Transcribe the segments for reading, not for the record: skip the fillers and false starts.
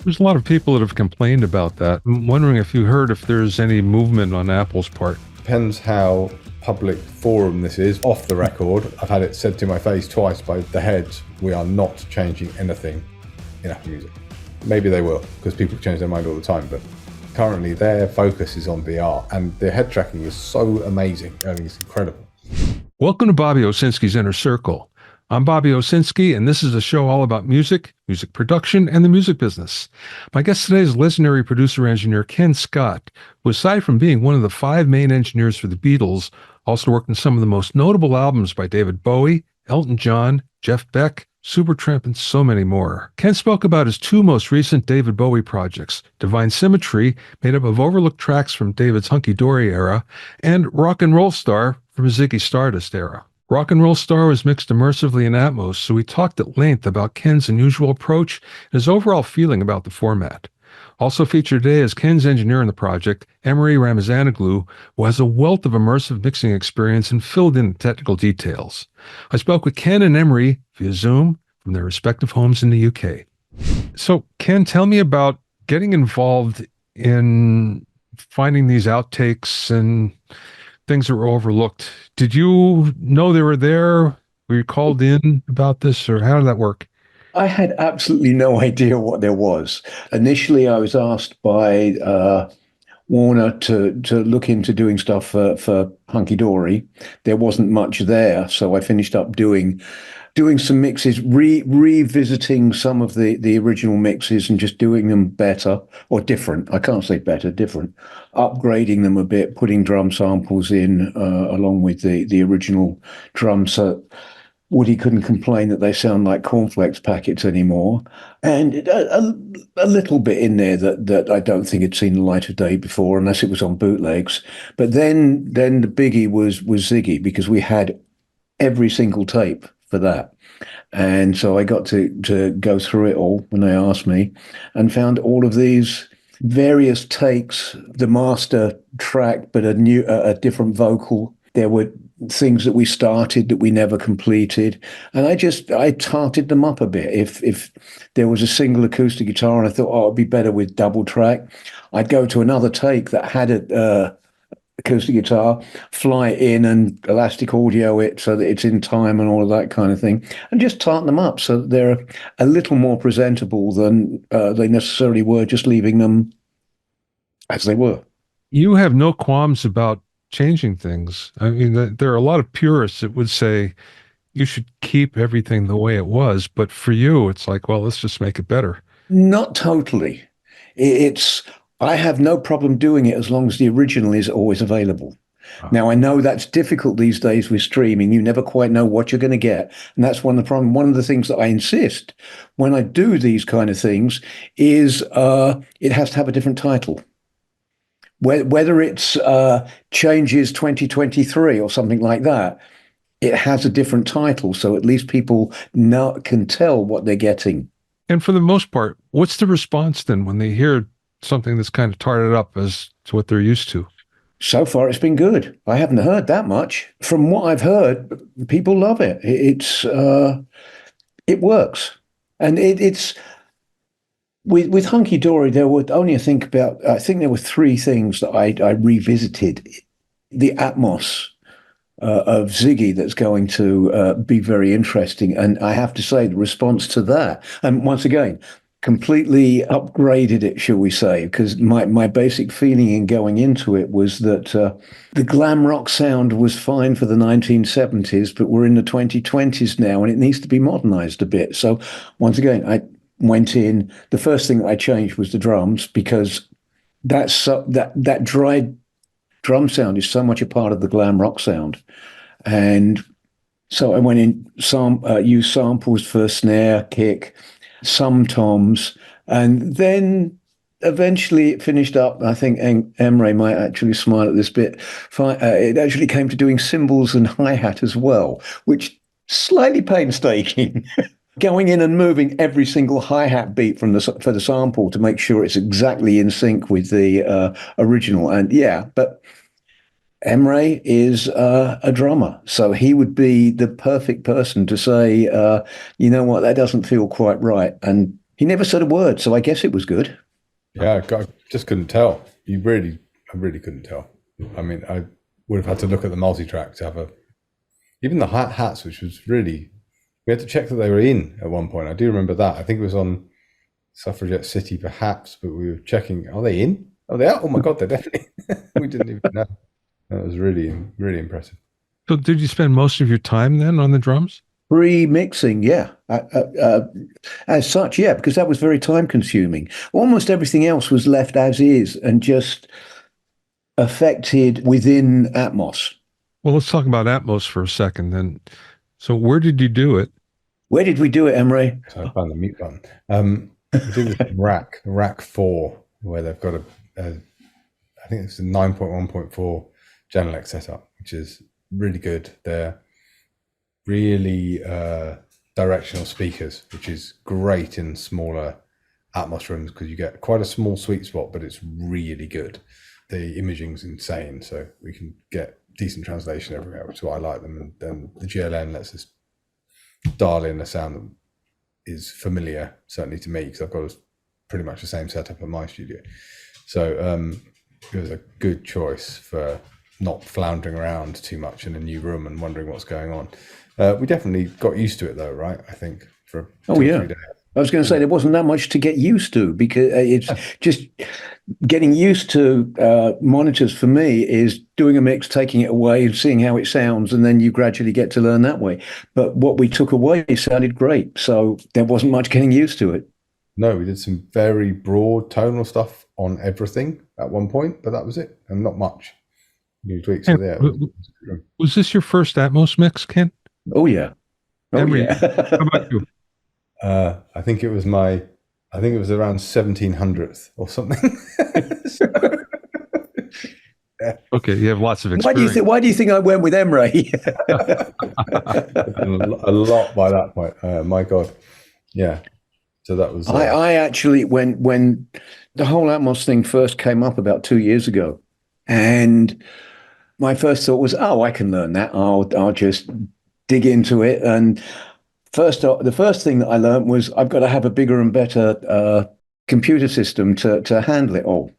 There's a lot of people that have complained about that. I'm wondering if you heard if there's any movement on Apple's part. Depends how public forum this is. Off the record, I've had it said to my face twice by the heads, we are not changing anything in Apple Music. Maybe they will, because people change their mind all the time, but currently their focus is on VR, and their head tracking is so amazing. I think it's incredible. Welcome to Bobby Owsinski's Inner Circle. I'm Bobby Owsinski, and this is a show all about music, music production, and the music business. My guest today is legendary producer-engineer Ken Scott, who, aside from being one of the 5 main engineers for the Beatles, also worked on some of the most notable albums by David Bowie, Elton John, Jeff Beck, Supertramp, and so many more. Ken spoke about his 2 most recent David Bowie projects, Divine Symmetry, made up of overlooked tracks from David's Hunky Dory era, and Rock and Roll Star from his Ziggy Stardust era. Rock and Roll Star was mixed immersively in Atmos, so we talked at length about Ken's unusual approach and his overall feeling about the format. Also featured today is Ken's engineer in the project, Emre Ramazanoglu, who has a wealth of immersive mixing experience and filled in the technical details. I spoke with Ken and Emre via Zoom from their respective homes in the UK. So, Ken, tell me about getting involved in finding these outtakes and things that were overlooked. Did you know they were there? Were you called in about this, or how did that work? I had absolutely no idea what there was. Initially, I was asked by Warner to look into doing stuff for Hunky Dory. There wasn't much there, so I finished up doing some mixes, revisiting some of the original mixes and just doing them better or different. I can't say better, different. Upgrading them a bit, putting drum samples in along with the original drums, so Woody couldn't complain that they sound like cornflakes packets anymore. And a little bit in there that I don't think had seen the light of day before, unless it was on bootlegs. But then the biggie was Ziggy, because we had every single tape for that. And so I got to go through it all when they asked me, and found all of these various takes, the master track, but a different vocal. There were things that we started that we never completed, and I tarted them up a bit. If there was a single acoustic guitar and I thought, it'd be better with double track, I'd go to another take that had a acoustic guitar, fly it in and elastic audio it so that it's in time and all of that kind of thing, and just tartan them up so that they're a little more presentable than they necessarily were just leaving them as they were. You have no qualms about changing things. I mean, there are a lot of purists that would say you should keep everything the way it was, but for you, it's like, well, let's just make it better. Not totally. I have no problem doing it as long as the original is always available. Now, I know that's difficult these days with streaming. You never quite know what you're going to get. And that's one of the problems. One of the things that I insist when I do these kind of things is it has to have a different title. Whether it's Changes 2023 or something like that, it has a different title. So at least people can tell what they're getting. And for the most part, what's the response then when they hear something that's kind of tarted up as to what they're used to? So far, it's been good. I haven't heard that much. From what I've heard, people love it. It works. And it's with Hunky Dory, there were only, I think there were 3 things that I revisited. The Atmos of Ziggy that's going to be very interesting. And I have to say, the response to that, and once again, completely upgraded it, shall we say, because my basic feeling in going into it was that the glam rock sound was fine for the 1970s, but we're in the 2020s now, and it needs to be modernized a bit. So once again, I went in. The first thing that I changed was the drums, because that dry drum sound is so much a part of the glam rock sound. And so I went in, used samples for snare, kick, some toms, and then eventually it finished up. I think Emre might actually smile at this bit. It actually came to doing cymbals and hi-hat as well, which slightly painstaking. Going in and moving every single hi-hat beat for the sample to make sure it's exactly in sync with the original. And but Emre is a drummer, so he would be the perfect person to say, you know what, that doesn't feel quite right, and He never said a word, so I guess it was good. Yeah, I just couldn't tell. I really couldn't tell. I mean, I would have had to look at the multi-track to have even the hats, which was really, we had to check that they were in at one point. I do remember that. I think it was on Suffragette City, perhaps, but we were checking, are they in? Oh, they are? Oh my God, they're definitely, we didn't even know. That was really, really impressive. So did you spend most of your time then on the drums? Pre-mixing, yeah. As such, yeah, because that was very time consuming. Almost everything else was left as is and just affected within Atmos. Well, let's talk about Atmos for a second then. So where did you do it? Where did we do it, Emre? So I found the mute button. We did this rack 4, where they've got I think it's a 9.1.4 Genelec setup, which is really good. They're really directional speakers, which is great in smaller Atmos rooms because you get quite a small sweet spot, but it's really good. The imaging's insane, so we can get decent translation everywhere, which is why I like them. And then the GLN lets us dial in a sound that is familiar, certainly to me, because I've got pretty much the same setup at my studio. So it was a good choice for not floundering around too much in a new room and wondering what's going on. We definitely got used to it though, right? I think for 2 or 3 days. I was going to say there wasn't that much to get used to because it's just getting used to monitors for me is doing a mix, taking it away and seeing how it sounds. And then you gradually get to learn that way. But what we took away sounded great. So there wasn't much getting used to it. No, we did some very broad tonal stuff on everything at one point, but that was it. And not much new tweaks are there. Was this your first Atmos mix, Ken? Oh, yeah. Oh, Emre, yeah. how about you? I think it was around 1700th or something. Okay, you have lots of experience. Why do you think I went with Emre? A lot by that point. My God. Yeah. So that was. I actually, when the whole Atmos thing first came up about 2 years ago, and my first thought was, oh, I can learn that. I'll just dig into it. And the first thing that I learned was I've got to have a bigger and better computer system to handle it all.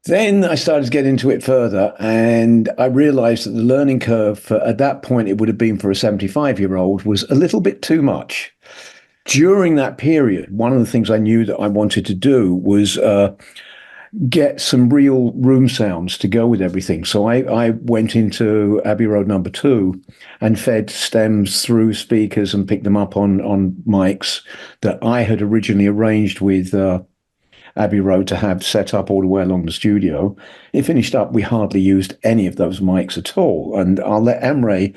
Then I started to get into it further, and I realized that the learning curve at that point, it would have been for a 75-year-old, was a little bit too much. During that period, one of the things I knew that I wanted to do was get some real room sounds to go with everything. So I went into Abbey Road number 2 and fed stems through speakers and picked them up on mics that I had originally arranged with Abbey Road to have set up all the way along the studio. It finished up, we hardly used any of those mics at all. And I'll let Emre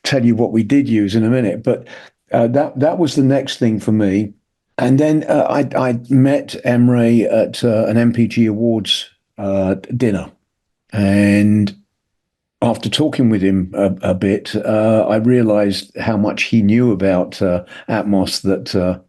tell you what we did use in a minute. But that was the next thing for me. And then I met Emre at an MPG Awards dinner. And after talking with him a bit, I realized how much he knew about Atmos that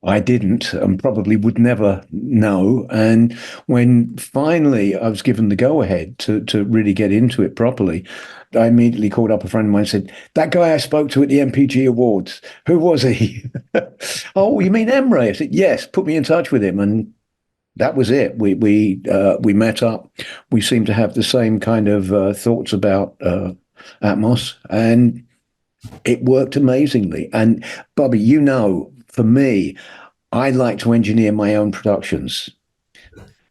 I didn't and probably would never know. And when finally I was given the go-ahead to really get into it properly, I immediately called up a friend of mine and said, that guy I spoke to at the MPG Awards, who was he? Oh, you mean Emre? I said, yes, put me in touch with him. And that was it. We met up. We seemed to have the same kind of thoughts about Atmos, and it worked amazingly. And Bobby, you know, for me, I like to engineer my own productions.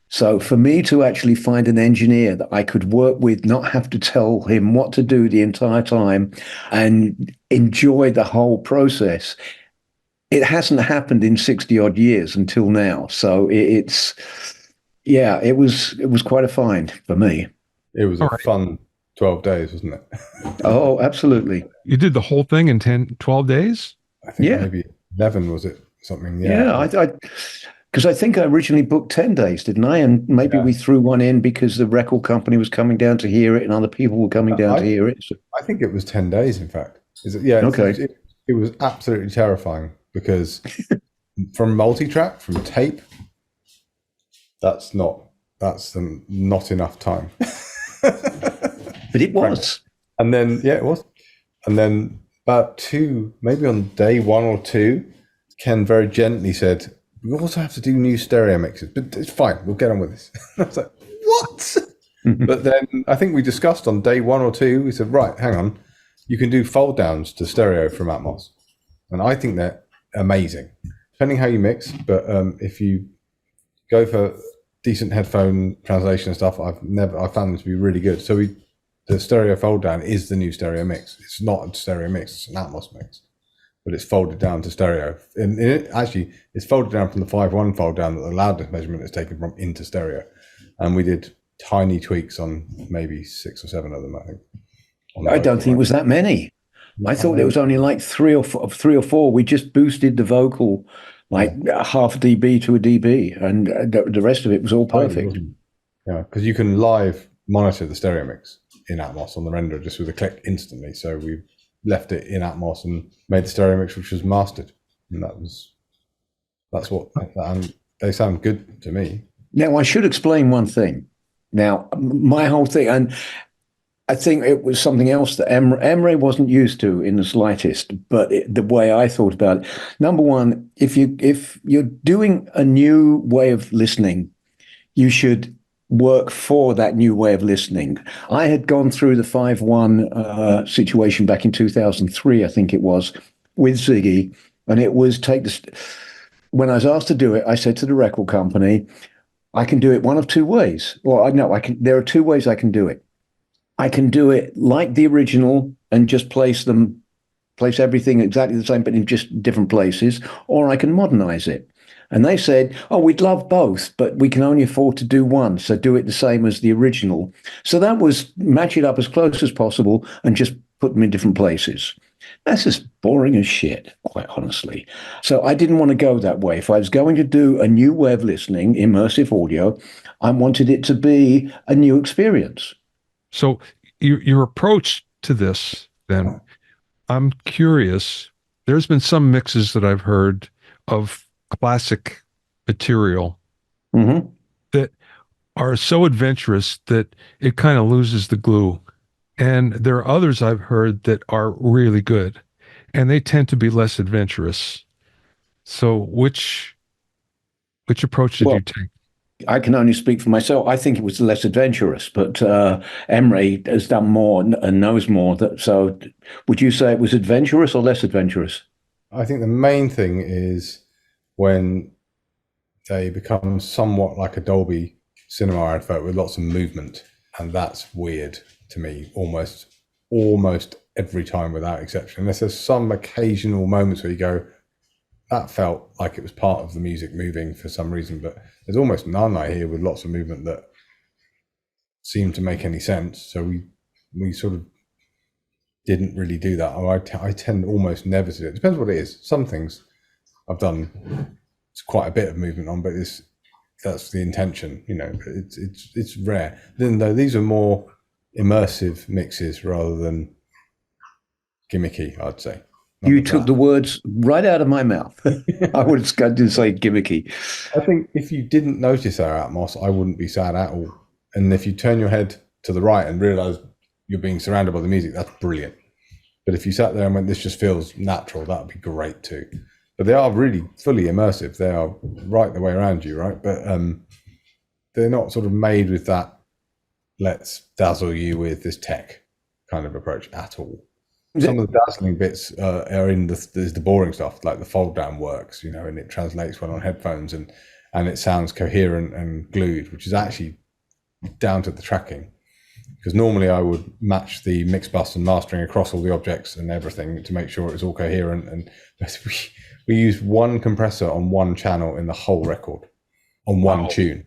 So for me to actually find an engineer that I could work with, not have to tell him what to do the entire time and enjoy the whole process, it hasn't happened in 60 odd years until now. So it was quite a find for me. It was a fun 12 days, wasn't it? Oh, absolutely. You did the whole thing in 10, 12 days? I think maybe 11 was it something? Yeah, because I think I originally booked 10 days, didn't I? And maybe we threw one in because the record company was coming down to hear it and other people were coming down to hear it. So. I think it was 10 days, in fact. Okay. It was absolutely terrifying because from multi-track, from tape, that's not enough time. But it was. And then, it was. And then maybe on day 1 or 2, Ken very gently said, we also have to do new stereo mixes, but it's fine. We'll get on with this. I was like, what? But then I think we discussed on day 1 or 2, we said, right, hang on, you can do fold downs to stereo from Atmos. And I think they're amazing, depending how you mix. But if you go for decent headphone translation and stuff, I found them to be really good. So the stereo fold down is the new stereo mix. It's not a stereo mix, it's an Atmos mix, but it's folded down to stereo. And it's folded down from the 5.1 fold down that the loudness measurement is taken from into stereo. And we did tiny tweaks on maybe 6 or 7 of them, I think. I don't think it was that many. I thought it was only like 3 or 4. We just boosted the vocal like half a dB to a dB, and the rest of it was all perfect. Yeah, because you can live monitor the stereo mix in Atmos on the renderer just with a click instantly. So we left it in Atmos and made the stereo mix, which was mastered, and and they sound good to me. Now I should explain one thing. Now my whole thing, and I think it was something else that Emre wasn't used to in the slightest, but the way I thought about it. Number one, if you're doing a new way of listening, you should work for that new way of listening. I had gone through the 5.1 situation back in 2003, I think it was, with Ziggy, and it was when I was asked to do it, I said to the record company, I can do it one of 2 ways. Well, there are 2 ways I can do it. I can do it like the original and just place everything exactly the same, but in just different places, or I can modernize it. And they said, oh, we'd love both, but we can only afford to do one. So do it the same as the original. So that was match it up as close as possible and just put them in different places. That's just boring as shit, quite honestly. So I didn't want to go that way. If I was going to do a new way of listening, immersive audio, I wanted it to be a new experience. So your approach to this, then, I'm curious. There's been some mixes that I've heard of classic material that are so adventurous that it kind of loses the glue. And there are others I've heard that are really good, and they tend to be less adventurous. So which approach did you take? I can only speak for myself. I think it was less adventurous, but Emre has done more and knows more. So would you say it was adventurous or less adventurous? I think the main thing is when they become somewhat like a Dolby cinema advert with lots of movement, and that's weird to me almost every time without exception, unless there's some occasional moments where you go, that felt like it was part of the music moving for some reason, but there's almost none I hear with lots of movement that seem to make any sense. So we sort of didn't really do that. Or I tend almost never to do it. Depends what it is. Some things I've done it's quite a bit of movement on, but that's the intention, it's rare. Then though these are more immersive mixes rather than gimmicky, I'd say. You took the words right out of my mouth. I would have to say gimmicky. I think if you didn't notice our Atmos, I wouldn't be sad at all. And if you turn your head to the right and realize you're being surrounded by the music, that's brilliant. But if you sat there and went, this just feels natural, that would be great too. But they are really fully immersive. They are right the way around you, right? But they're not sort of made with that, let's dazzle you with this tech kind of approach at all. Some of the dazzling bits are in the boring stuff, like the fold down works, and it translates well on headphones and it sounds coherent and glued, which is actually down to the tracking. Because normally I would match the mix bus and mastering across all the objects and everything to make sure it was all coherent. And we used one compressor on one channel in the whole record on one tune.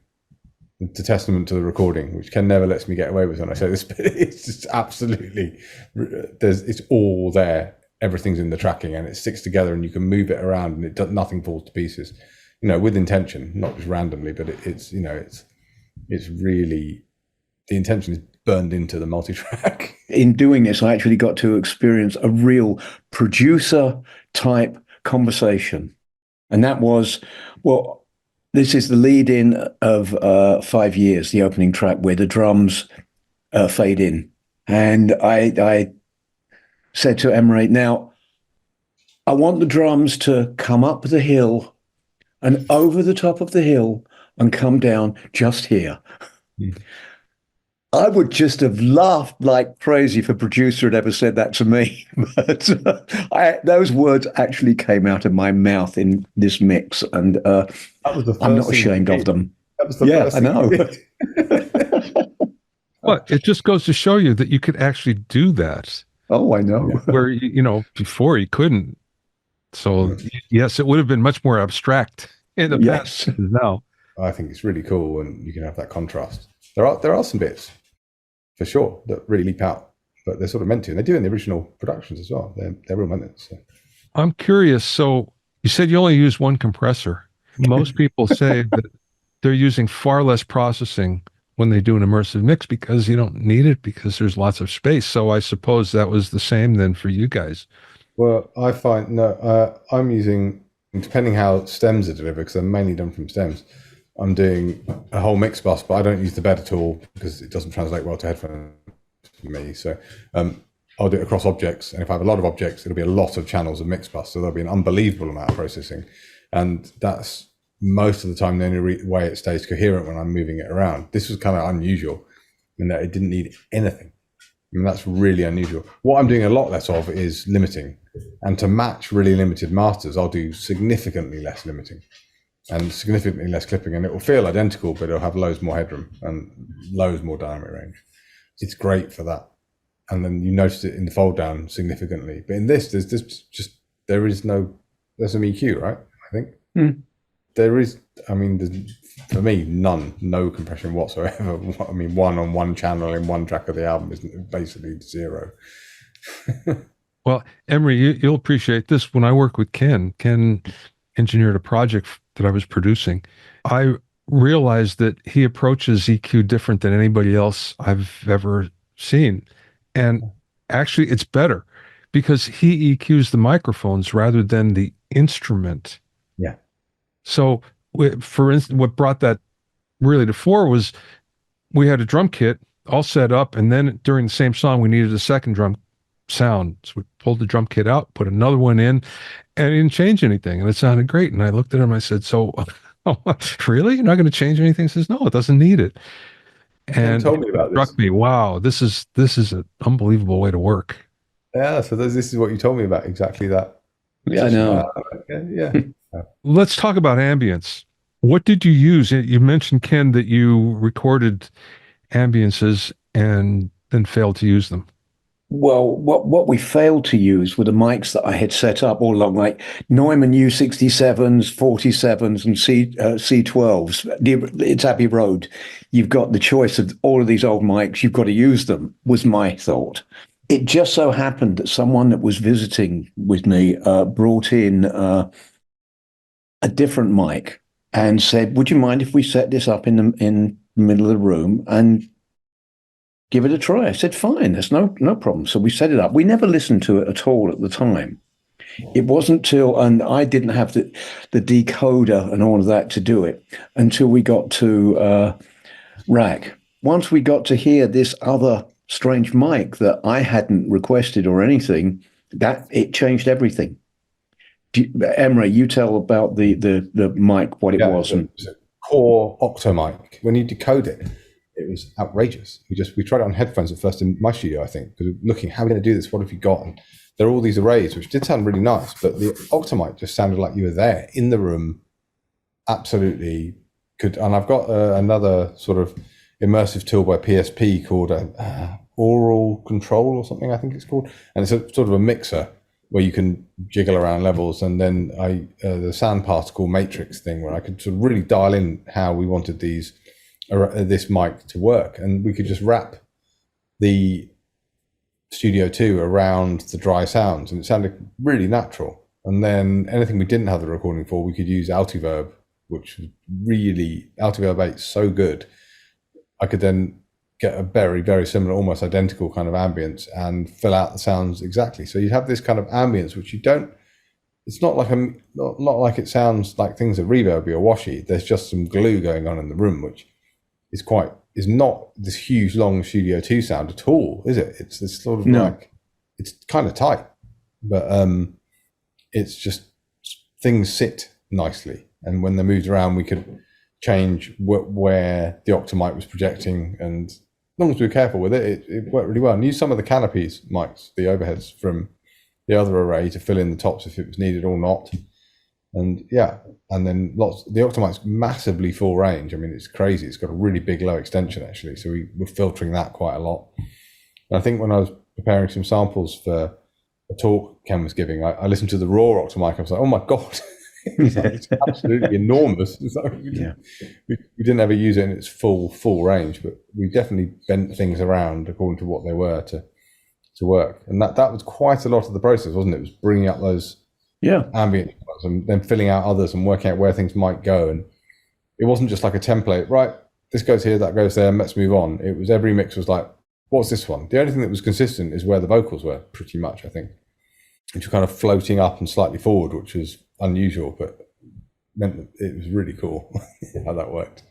It's a testament to the recording, which Ken never lets me get away with when I say this, but it's just absolutely, it's all there. Everything's in the tracking and it sticks together and you can move it around and nothing falls to pieces, with intention, not just randomly, but it's really, the intention is burned into the multi-track. In doing this, I actually got to experience a real producer type conversation. And that was, this is the lead-in of 5 Years, the opening track where the drums fade in. And I said to Emre, now, I want the drums to come up the hill and over the top of the hill and come down just here. I would just have laughed like crazy if a producer had ever said that to me. But those words actually came out of my mouth in this mix, and That was the first I'm not thing ashamed you of them. That was the Yeah, first I thing know. you did. Well, it just goes to show you that you could actually do that, Oh, I know. where before you couldn't. So yes, it would have been much more abstract in the past Yes. than now. I think it's really cool, and you can have that contrast. There are some bits for sure that really leap out, but they're sort of meant to. And they do in the original productions as well. They're real moments. So. I'm curious. So you said you only use one compressor. Most people say that they're using far less processing when they do an immersive mix because you don't need it because there's lots of space. So I suppose that was the same then for you guys. Well, I find I'm using, depending how stems are delivered, because they're mainly done from stems. I'm doing a whole mix bus, but I don't use the bed at all because it doesn't translate well to headphones for me. So I'll do it across objects, and if I have a lot of objects, it'll be a lot of channels of mix bus. So there'll be an unbelievable amount of processing, and that's most of the time the only way it stays coherent when I'm moving it around. This was kind of unusual in that it didn't need anything. I mean, that's really unusual. What I'm doing a lot less of is limiting, and to match really limited masters, I'll do significantly less limiting and significantly less clipping, and it will feel identical, but it'll have loads more headroom and loads more dynamic range. It's great for that. And then you notice it in the fold down significantly. But in this, there's some EQ, right? I think there is. I mean, for me, no compression whatsoever. I mean, one on one channel in one track of the album is basically zero. Well, Emre, you'll appreciate this. When I work with Ken engineered a project that I was producing. I realized that he approaches EQ different than anybody else I've ever seen. And actually, it's better because he EQs the microphones rather than the instrument. Yeah. So, for instance, what brought that really to fore was we had a drum kit all set up, and then during the same song, we needed a second drum sound. So we pulled the drum kit out, put another one in, and it didn't change anything. And it sounded great. And I looked at him, I said, so, really? You're not going to change anything? He says, no, it doesn't need it. And told me about it struck me, wow, this is an unbelievable way to work. Yeah, so this is what you told me about, exactly that. Yeah, I know. Yeah. Let's talk about ambience. What did you use? You mentioned, Ken, that you recorded ambiences and then failed to use them. Well, what we failed to use were the mics that I had set up all along, like Neumann U67s, 47s, and C12s. It's Abbey Road. You've got the choice of all of these old mics. You've got to use them, was my thought. It just so happened that someone that was visiting with me brought in a different mic and said, would you mind if we set this up in the middle of the room and give it a try? I said, fine, there's no problem. So we set it up. We never listened to it at all at the time. It wasn't till, and I didn't have the decoder and all of that to do it until we got to Rack. Once we got to hear this other strange mic that I hadn't requested or anything, that it changed everything. Emre, you tell about the mic, what it was. It's a core octo mic. When you decode it, it was outrageous. We tried it on headphones at first in my studio, I think, because looking, how are we going to do this? What have you got? And there are all these arrays, which did sound really nice, but the Octomic just sounded like you were there in the room. Absolutely could. And I've got another sort of immersive tool by PSP called Oral Control or something, I think it's called. And it's a sort of a mixer where you can jiggle around levels. And then the sound particle matrix thing where I could sort of really dial in how we wanted this mic to work, and we could just wrap the Studio 2 around the dry sounds, and it sounded really natural. And then anything we didn't have the recording for, we could use Altiverb, which was really, Altiverb 8 so good. I could then get a very, very similar, almost identical kind of ambience and fill out the sounds exactly. So you have this kind of ambience, which you don't, it's not like not like it sounds like things are reverby or washy. There's just some glue going on in the room, which is not this huge long Studio 2 sound at all, is it? It's this sort of like, it's kind of tight, but it's just, things sit nicely. And when they moved around, we could change where the Octamic was projecting, and as long as we were careful with it, it worked really well. And use some of the canopies mics, the overheads from the other array to fill in the tops if it was needed or not. And and then the Octamic's massively full range. I mean, it's crazy. It's got a really big low extension actually, so we were filtering that quite a lot. And I think when I was preparing some samples for a talk Ken was giving, I listened to the raw Octamic. I was like, oh my god. It's absolutely enormous. We didn't ever use it in its full range, but we definitely bent things around according to what they were to work. And that was quite a lot of the process, wasn't it? It was bringing up those ambient and then filling out others and working out where things might go. And it wasn't just like a template, right? This goes here, that goes there, and let's move on. It was every mix was like, what's this one? The only thing that was consistent is where the vocals were, pretty much, I think. Which were kind of floating up and slightly forward, which was unusual, but meant that it was really cool how that worked.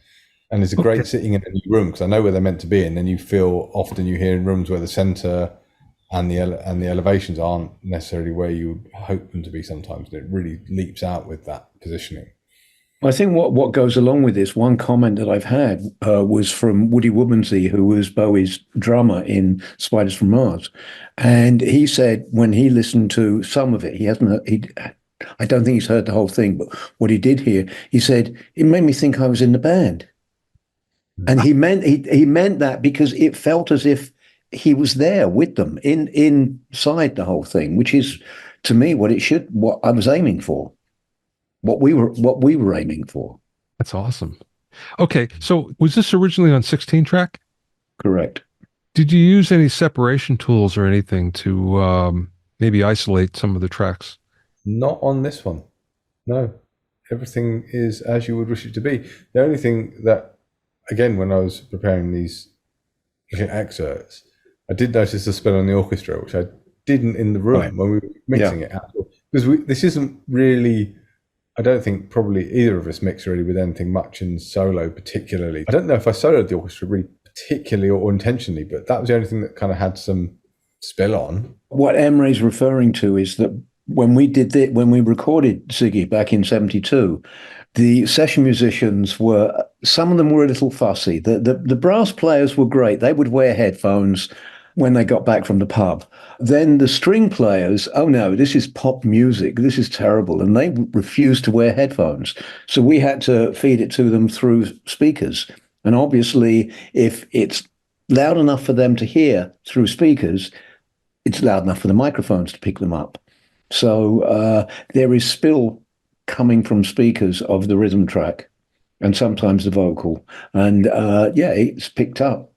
And it's a great sitting in a new room because I know where they're meant to be, and then you hear in rooms where the center and the elevations aren't necessarily where you would hope them to be sometimes. And it really leaps out with that positioning. I think what goes along with this, one comment that I've had was from Woody Woodmansey, who was Bowie's drummer in Spiders from Mars. And he said when he listened to some of it, I don't think he's heard the whole thing, but what he did hear, he said, it made me think I was in the band. And he meant that because it felt as if he was there with them inside the whole thing, which is to me what I was aiming for. What we were aiming for. That's awesome. Okay, so was this originally on 16 track? Correct. Did you use any separation tools or anything to maybe isolate some of the tracks? Not on this one. No. Everything is as you would wish it to be. The only thing that, again, when I was preparing these excerpts, I did notice the spell on the orchestra, which I didn't in the room when we were mixing it at all. Because this isn't really... I don't think probably either of us mix really with anything much in solo particularly. I don't know if I soloed the orchestra really particularly or intentionally, but that was the only thing that kind of had some spill on. What Emre's referring to is that when we recorded Ziggy back in 72, the session musicians some of them were a little fussy. The brass players were great. They would wear headphones when they got back from the pub. Then the string players, oh no, this is pop music, this is terrible, and they refused to wear headphones. So we had to feed it to them through speakers. And obviously, if it's loud enough for them to hear through speakers, it's loud enough for the microphones to pick them up. So there is spill coming from speakers of the rhythm track and sometimes the vocal. And it's picked up.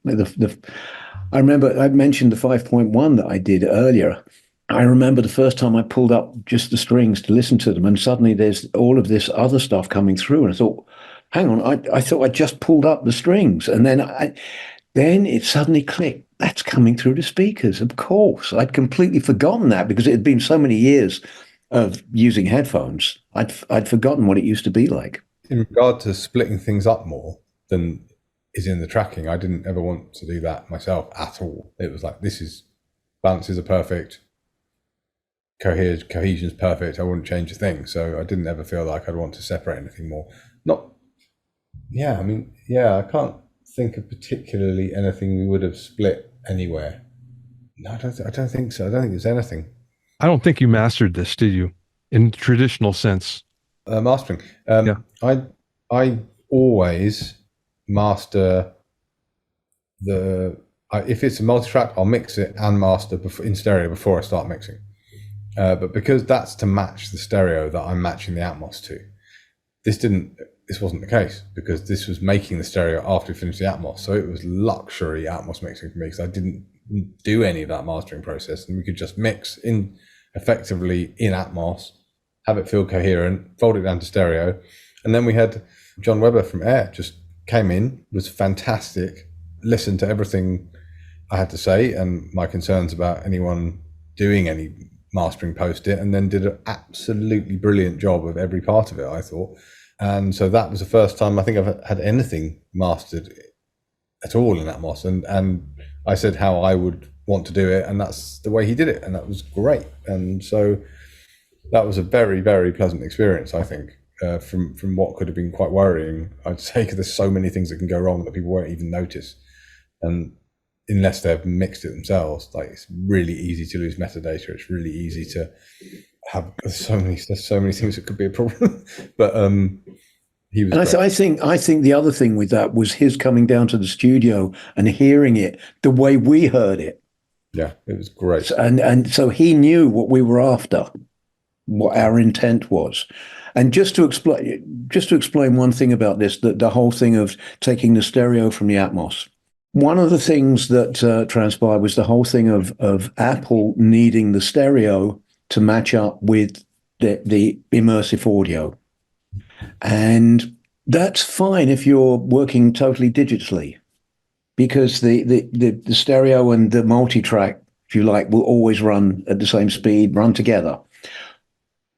I remember I mentioned the 5.1 that I did earlier. I remember the first time I pulled up just the strings to listen to them, and suddenly there's all of this other stuff coming through. And I thought, hang on, I thought I just pulled up the strings. And then it suddenly clicked. That's coming through the speakers, of course. I'd completely forgotten that because it had been so many years of using headphones. I'd forgotten what it used to be like. In regard to splitting things up more than is in the tracking, I didn't ever want to do that myself at all. It was like, balances are perfect, cohesion's perfect, I wouldn't change a thing. So I didn't ever feel like I'd want to separate anything more. I can't think of particularly anything we would have split anywhere. No, I don't think so. I don't think there's anything. I don't think you mastered this, did you? In the traditional sense. Mastering. I always master if it's a multi-track, I'll mix it and master in stereo before I start mixing. But because that's to match the stereo that I'm matching the Atmos to, this wasn't the case because this was making the stereo after we finished the Atmos. So it was luxury Atmos mixing for me because I didn't do any of that mastering process, and we could just mix effectively in Atmos, have it feel coherent, fold it down to stereo. And then we had John Webber from Air just came in, was fantastic, listened to everything I had to say and my concerns about anyone doing any mastering post it, and then did an absolutely brilliant job of every part of it, I thought. And so that was the first time I think I've had anything mastered at all in Atmos. And I said how I would want to do it, and that's the way he did it, and that was great. And so that was a very, very pleasant experience, I think. from what could have been quite worrying, I'd say, because there's so many things that can go wrong that people won't even notice. And unless they've mixed it themselves, like, it's really easy to lose metadata. It's really easy to have there's so many things that could be a problem. But he was. And I think the other thing with that was his coming down to the studio and hearing it the way we heard it. Yeah, it was great. And so he knew what we were after, what our intent was. And just to explain one thing about this, that the whole thing of taking the stereo from the Atmos. One of the things that transpired was the whole thing of Apple needing the stereo to match up with the immersive audio. And that's fine if you're working totally digitally, because the stereo and the multi-track, if you like, will always run at the same speed, run together.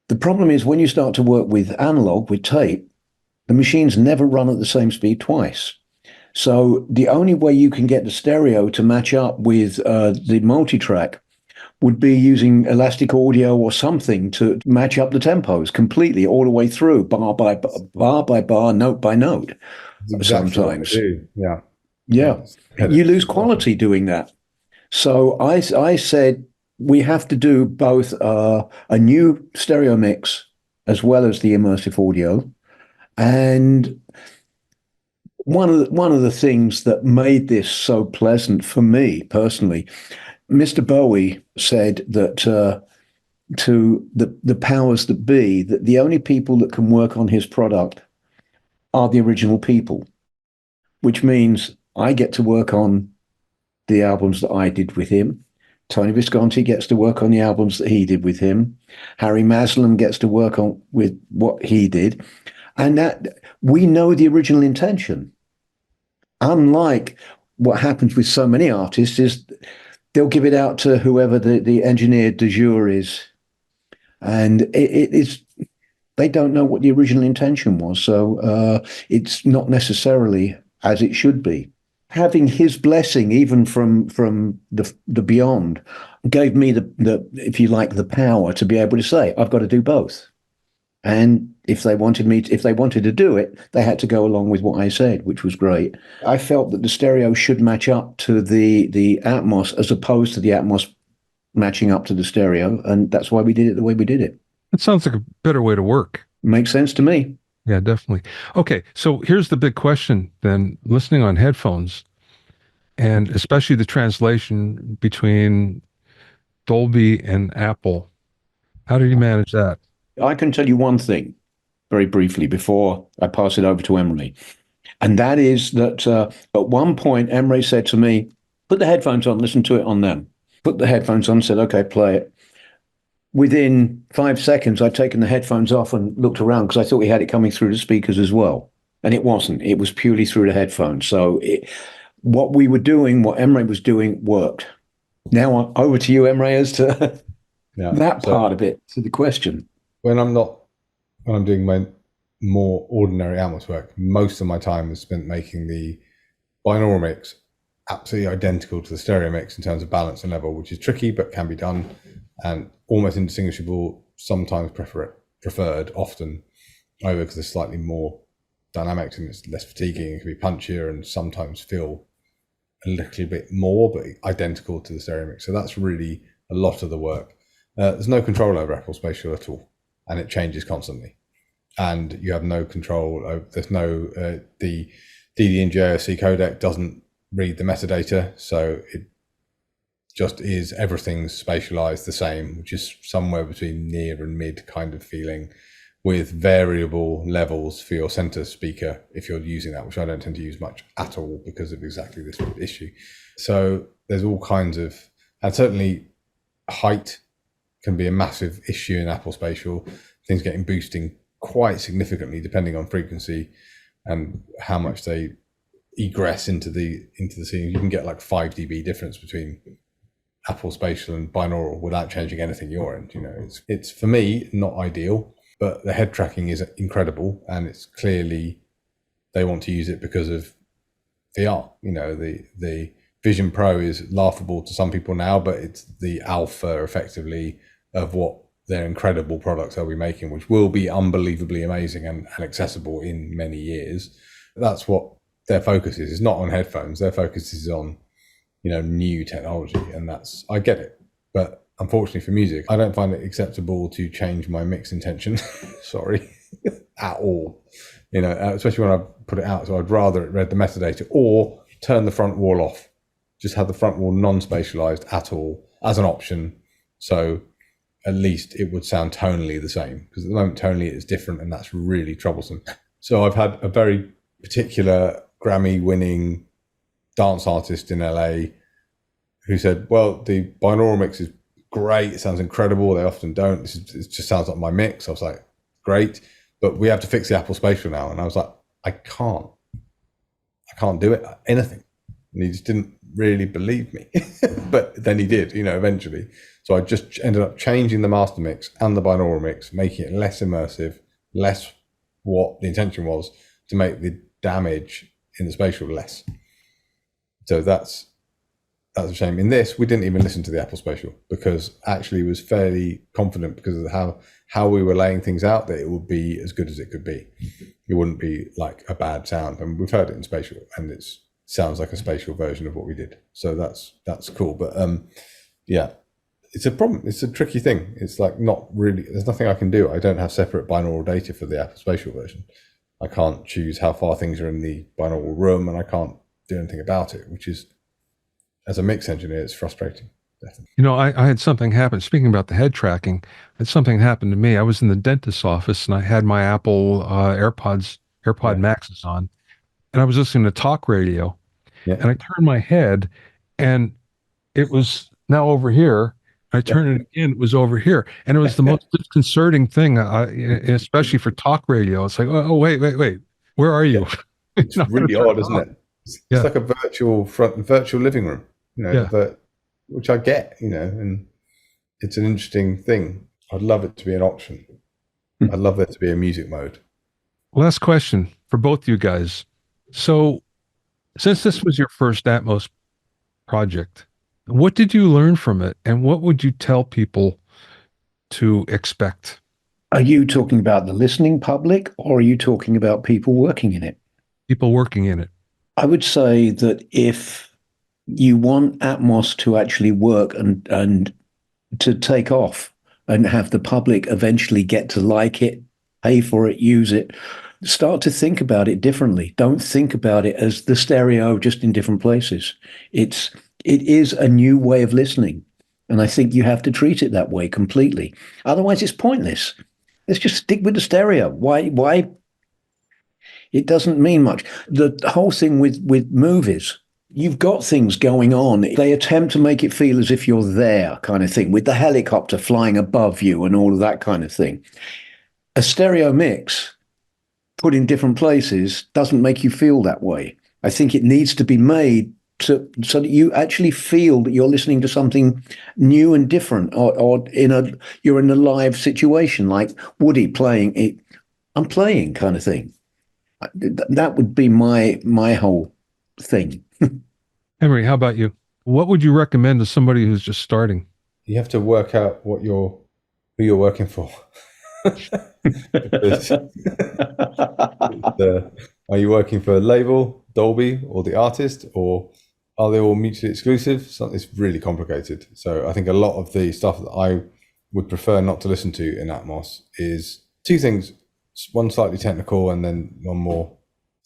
The problem is when you start to work with analog, with tape, the machines never run at the same speed twice. So the only way you can get the stereo to match up with the multi-track would be using elastic audio or something to match up the tempos completely all the way through, bar by bar, note by note. Exactly sometimes. Yeah. You lose quality doing that. So I said we have to do both a new stereo mix as well as the immersive audio. And one of the things that made this so pleasant for me personally, Mr. Bowie said that to the powers that be, that the only people that can work on his product are the original people, which means I get to work on the albums that I did with him. Tony Visconti gets to work on the albums that he did with him. Harry Maslam gets to work on with what he did. And that we know the original intention. Unlike what happens with so many artists is they'll give it out to whoever the engineer du jour is. And it is, they don't know what the original intention was. So it's not necessarily as it should be. Having his blessing, even from the beyond, gave me the if you like, the power to be able to say, I've got to do both. And if they wanted to do it, they had to go along with what I said, which was great. I felt that the stereo should match up to the Atmos as opposed to the Atmos matching up to the stereo, and that's why we did it the way we did it. It sounds like a better way to work. Makes sense to me. Yeah, definitely. Okay, so here's the big question then. Listening on headphones, and especially the translation between Dolby and Apple, how did you manage that? I can tell you one thing very briefly before I pass it over to Emre. And that is that at one point, Emre said to me, put the headphones on, listen to it on them. Put the headphones on, said, okay, play it. Within 5 seconds, I'd taken the headphones off and looked around because I thought he had it coming through the speakers as well. And it wasn't. It was purely through the headphones. So what we were doing, what Emre was doing, worked. Now over to you, Emre, as to that part of it, to the question. When I'm doing my more ordinary Atmos work, most of my time is spent making the binaural mix absolutely identical to the stereo mix in terms of balance and level, which is tricky but can be done, and almost indistinguishable, sometimes preferred, often over, because there's slightly more dynamics and it's less fatiguing, it can be punchier and sometimes feel a little bit more, but identical to the stereo mix. So that's really a lot of the work. There's no control over Apple Spatial at all, and it changes constantly. And you have no control over, there's no, the DD and JOC codec doesn't read the metadata, so it just is, everything's spatialized the same, which is somewhere between near and mid kind of feeling, with variable levels for your center speaker if you're using that, which I don't tend to use much at all because of exactly this issue. So there's all kinds of, and certainly height can be a massive issue in Apple Spatial, things getting boosting quite significantly depending on frequency and how much they egress into the scene. You can get like 5 dB difference between Apple Spatial and binaural without changing anything your end. You know, it's for me not ideal, but the head tracking is incredible, and it's clearly they want to use it because of VR. You know, the Vision Pro is laughable to some people now, but it's the alpha effectively of what they're incredible products they'll be making, which will be unbelievably amazing and accessible in many years. That's what their focus is. It's not on headphones. Their focus is on, new technology. And I get it. But unfortunately for music, I don't find it acceptable to change my mix intention. Sorry, at all. Especially when I put it out. So I'd rather it read the metadata or turn the front wall off. Just have the front wall non-spatialized at all as an option. So at least it would sound tonally the same, because at the moment tonally it's different, and that's really troublesome. So I've had a very particular Grammy-winning dance artist in LA who said, well, the binaural mix is great, it sounds incredible, they often don't, it just sounds like my mix. I was like, great, but we have to fix the Apple Spatial now. And I was like, I can't do it, anything. And he just didn't really believe me. But then he did, eventually. So I just ended up changing the master mix and the binaural mix, making it less immersive, less what the intention was, to make the damage in the spatial less. So that's a shame. In this, we didn't even listen to the Apple Spatial, because actually was fairly confident, because of how we were laying things out, that it would be as good as it could be. It wouldn't be like a bad sound. And we've heard it in spatial, and it sounds like a spatial version of what we did. So that's cool. But yeah, it's a problem. It's a tricky thing. It's like not really, there's nothing I can do. I don't have separate binaural data for the Apple Spatial version. I can't choose how far things are in the binaural room, and I can't do anything about it, which is, as a mix engineer, it's frustrating. Definitely. I had something happen. Speaking about the head tracking, something happened to me. I was in the dentist's office, and I had my Apple AirPod Maxes on, and I was listening to talk radio, and I turned my head, and it was now over here. I turned it again, it was over here. And it was the most disconcerting thing, especially for talk radio. It's like, oh, wait, where are you? It's really odd, isn't it? It's like a virtual living room, which I get, and it's an interesting thing. I'd love it to be an option. I'd love there to be a music mode. Last question for both you guys. So since this was your first Atmos project, what did you learn from it, and what would you tell people to expect? Are you talking about the listening public, or are you talking about people working in it? People working in it. I would say that if you want Atmos to actually work and to take off and have the public eventually get to like it, pay for it, use it, start to think about it differently. Don't think about it as the stereo just in different places. It is a new way of listening, and I think you have to treat it that way completely. Otherwise, it's pointless. Let's just stick with the stereo. Why? It doesn't mean much. The whole thing with movies, you've got things going on. They attempt to make it feel as if you're there, kind of thing, with the helicopter flying above you and all of that kind of thing. A stereo mix put in different places doesn't make you feel that way. I think it needs to be made so that you actually feel that you're listening to something new and different, or you're in a live situation, like Woody playing it. I'm playing kind of thing. That would be my whole thing. Emre, how about you? What would you recommend to somebody who's just starting? You have to work out who you're working for. Are you working for a label, Dolby, or the artist, or are they all mutually exclusive? It's really complicated. So I think a lot of the stuff that I would prefer not to listen to in Atmos is two things. One slightly technical and then one more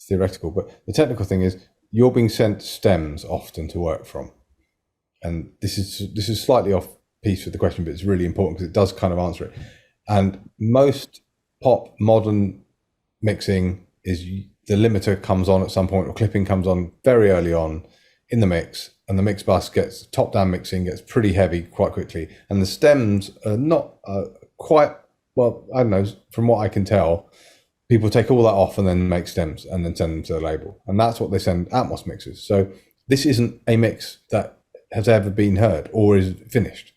theoretical. But the technical thing is you're being sent stems often to work from. And this is slightly off piece with the question, but it's really important because it does kind of answer it. And most pop modern mixing is the limiter comes on at some point, or clipping comes on very early on in the mix, and the mix bus gets top-down mixing, gets pretty heavy quite quickly. And the stems are not quite, well, I don't know, from what I can tell, people take all that off and then make stems and then send them to the label. And that's what they send Atmos mixes. So this isn't a mix that has ever been heard or is finished,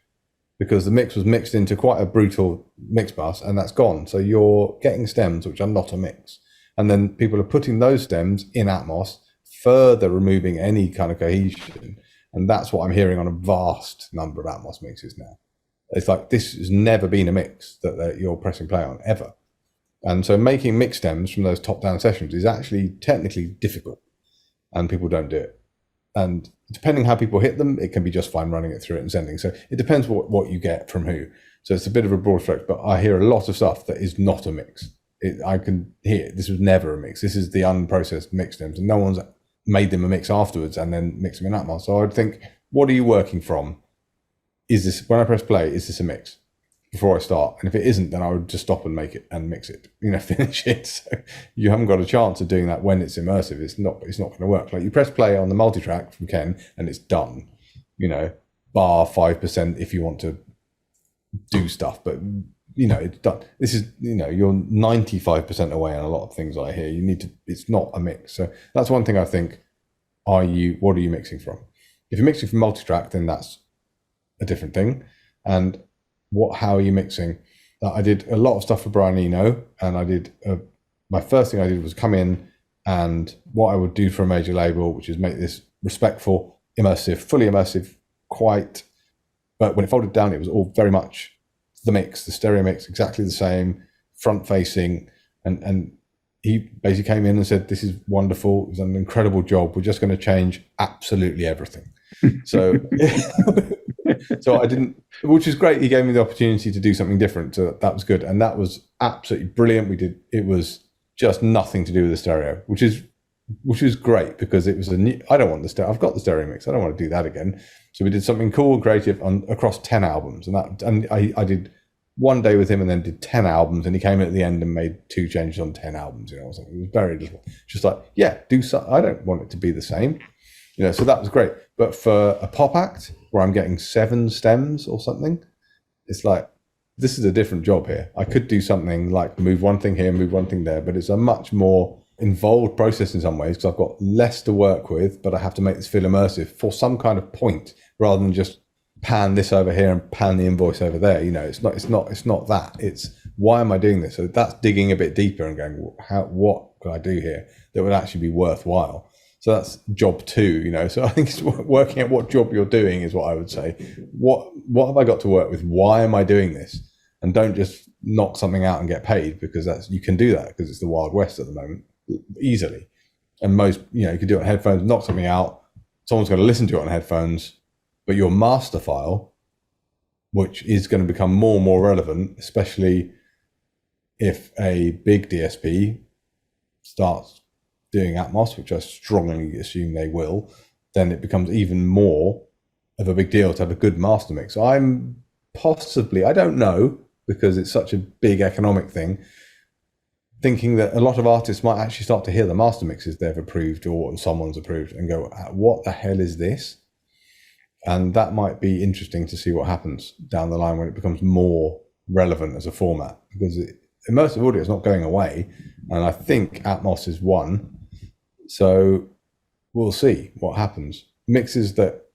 because the mix was mixed into quite a brutal mix bus and that's gone. So you're getting stems which are not a mix. And then people are putting those stems in Atmos, further removing any kind of cohesion. And that's what I'm hearing on a vast number of Atmos mixes now. It's like, this has never been a mix that you're pressing play on ever. And so making mix stems from those top-down sessions is actually technically difficult, and people don't do it. And depending how people hit them, it can be just fine running it through it and sending. So it depends what you get from who. So it's a bit of a broad flex, but I hear a lot of stuff that is not a mix. I can hear this was never a mix. This is the unprocessed mix stems, and no one's made them a mix afterwards and then mix them in Atmos. So I would think, what are you working from? Is this, when I press play, is this a mix before I start? And if it isn't, then I would just stop and make it and mix it, finish it. So you haven't got a chance of doing that when it's immersive. It's not going to work. Like, you press play on the multi-track from Ken and it's done, bar 5% if you want to do stuff, but it's done. This is, you're 95% away on a lot of things I hear. It's not a mix. So that's one thing I think, what are you mixing from? If you're mixing from multi-track, then that's a different thing. And how are you mixing? I did a lot of stuff for Brian Eno, and I did, my first thing I did was come in, and what I would do for a major label, which is make this respectful, immersive, fully immersive, but when it folded down, it was all very much the mix, the stereo mix, exactly the same, front facing. And he basically came in and said, this is wonderful. It's an incredible job. We're just going to change absolutely everything. So, so I didn't, which is great. He gave me the opportunity to do something different. So that was good. And that was absolutely brilliant. It was just nothing to do with the stereo, which is great, because it was I don't want the stereo. I've got the stereo mix. I don't want to do that again. So we did something cool and creative across 10 albums. And I did one day with him and then did 10 albums, and he came in at the end and made 2 changes on 10 albums, It was very little. Just like, yeah, do something. I don't want it to be the same. So that was great. But for a pop act where I'm getting 7 stems or something, it's like, this is a different job here. I could do something like move one thing here, move one thing there, but it's a much more involved process in some ways, because I've got less to work with, but I have to make this feel immersive for some kind of point, rather than just pan this over here and pan the invoice over there. It's not that. It's, why am I doing this? So that's digging a bit deeper and going, what could I do here that would actually be worthwhile? So that's job 2, So I think it's working out what job you're doing is what I would say. What have I got to work with? Why am I doing this? And don't just knock something out and get paid, because you can do that, because it's the Wild West at the moment, easily. And most, you can do it on headphones, knock something out. Someone's going to listen to it on headphones, but your master file, which is going to become more and more relevant, especially if a big DSP starts doing Atmos, which I strongly assume they will, then it becomes even more of a big deal to have a good master mix. I'm possibly, I don't know, because it's such a big economic thing, thinking that a lot of artists might actually start to hear the master mixes they've approved or someone's approved and go, what the hell is this? And that might be interesting to see what happens down the line when it becomes more relevant as a format, because immersive audio is not going away. And I think Atmos is one. So we'll see what happens. Mixes that,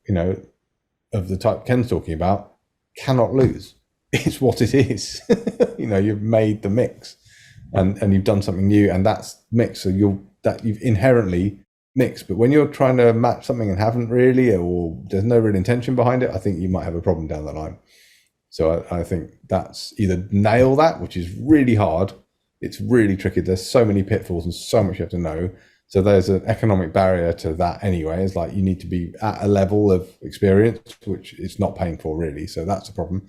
of the type Ken's talking about, cannot lose. It's what it is. You've made the mix and you've done something new, and that's mix. So you've inherently mixed. But when you're trying to match something and haven't really, or there's no real intention behind it, I think you might have a problem down the line. So I think that's either nail that, which is really hard. It's really tricky. There's so many pitfalls and so much you have to know. So there's an economic barrier to that anyway. It's like you need to be at a level of experience, which it's not paying for really. So that's a problem.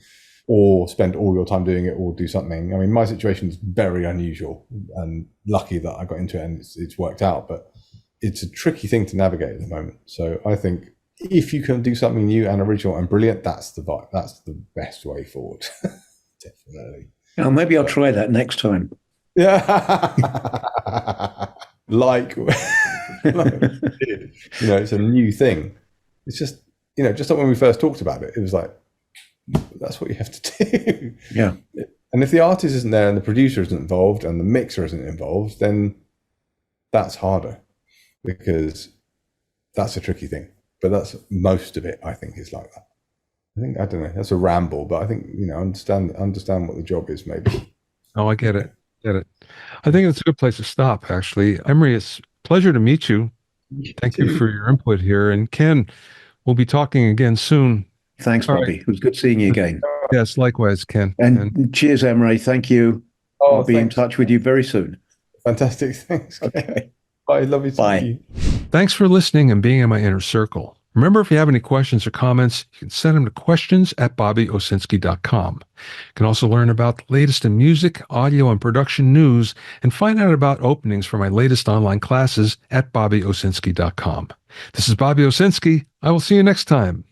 Or spend all your time doing it, or do something. I mean, my situation is very unusual, and lucky that I got into it and it's worked out, but it's a tricky thing to navigate at the moment. So I think if you can do something new and original and brilliant, that's the best way forward. Definitely. Oh, maybe I'll try that next time. Yeah. like it's a new thing. It's just, just like when we first talked about it, it was like, that's what you have to do. Yeah. And if the artist isn't there and the producer isn't involved and the mixer isn't involved, then that's harder, because that's a tricky thing. But that's most of it, I think, is like that. I don't know, that's a ramble, but I think, understand what the job is, maybe. Oh, I get it. I think it's a good place to stop, actually. Emre, it's a pleasure to meet you. Thank you for your input here. And Ken, we'll be talking again soon. Thanks, Bobby. It was good seeing you again. Yes, likewise, Ken. And cheers, Emre. Thank you. Oh, I'll be in thanks. touch with you very soon. Fantastic. Thanks. Okay. Bye. Lovely to Bye. meet you. Thanks for listening and being in my inner circle. Remember, if you have any questions or comments, you can send them to questions@bobbyosinski.com. You can also learn about the latest in music, audio, and production news, and find out about openings for my latest online classes at bobbyosinski.com. This is Bobby Owsinski. I will see you next time.